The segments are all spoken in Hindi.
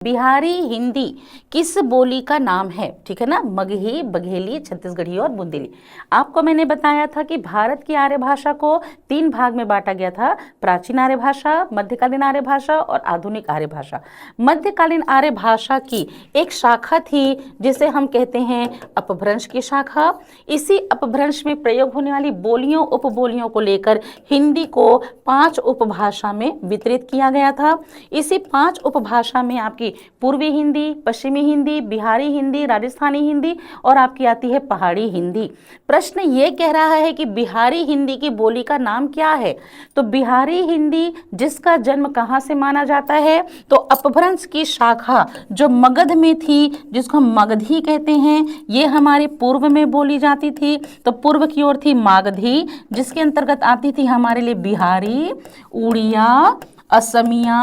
बिहारी हिंदी किस बोली का नाम है? ठीक है ना, मगही, बघेली, छत्तीसगढ़ी और बुंदेली। आपको मैंने बताया था कि भारत की आर्य भाषा को 3 भाग में बांटा गया था, प्राचीन आर्य भाषा, मध्यकालीन आर्य भाषा और आधुनिक आर्य भाषा। मध्यकालीन आर्य भाषा की एक शाखा थी जिसे हम कहते हैं अपभ्रंश की शाखा। इसी अपभ्रंश में प्रयोग होने वाली बोलियों, उपबोलियों को लेकर हिंदी को 5 उपभाषा में वितरित किया गया था। इसी 5 उपभाषा में आपकी पूर्वी हिंदी, पश्चिमी हिंदी, बिहारी हिंदी, राजस्थानी हिंदी और आपकी आती है पहाड़ी हिंदी। प्रश्न ये कह रहा है कि बिहारी हिंदी की बोली का नाम क्या है? तो बिहारी हिंदी जिसका जन्म कहाँ से माना जाता है? तो अपभ्रंश की शाखा जो मगध में थी, जिसको हम मगधी कहते हैं, ये हमारे पूर्व में बोली जाती थी। तो पूर्व की ओर थी मागधी, जिसके अंतर्गत आती थी हमारे लिए बिहारी, उड़िया, असमिया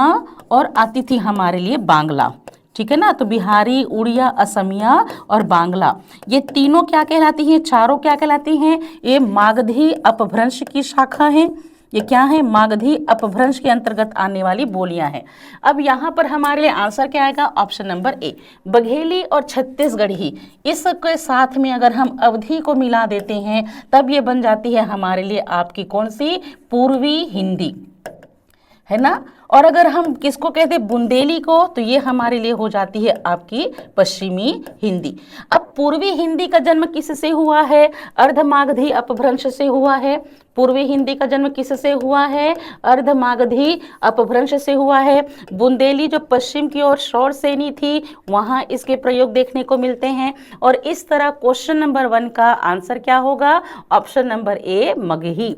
और आती थी हमारे लिए बांग्ला। ठीक है ना, तो बिहारी, उड़िया, असमिया और बांग्ला, ये तीनों क्या कहलाती हैं? चारों क्या कहलाती हैं? ये मागधी अपभ्रंश की शाखा है। ये क्या है? मागधी अपभ्रंश के अंतर्गत आने वाली बोलियां हैं। अब यहाँ पर हमारे लिए आंसर क्या आएगा? ऑप्शन नंबर ए, बघेली और छत्तीसगढ़ी। इसके साथ में अगर हम अवधी को मिला देते हैं तब ये बन जाती है हमारे लिए आपकी कौन सी? पूर्वी हिंदी, है ना। और अगर हम किसको कहते हैं? बुंदेली को, तो ये हमारे लिए हो जाती है आपकी पश्चिमी हिंदी। अब पूर्वी हिंदी का जन्म किससे हुआ है? अर्धमागधी अपभ्रंश से हुआ है। पूर्वी हिंदी का जन्म किससे हुआ है? अर्धमागधी अपभ्रंश से हुआ है। बुंदेली जो पश्चिम की ओर शौरसेनी थी, वहां इसके प्रयोग देखने को मिलते हैं। और इस तरह क्वेश्चन नंबर 1 का आंसर क्या होगा? Option number A, Magahi.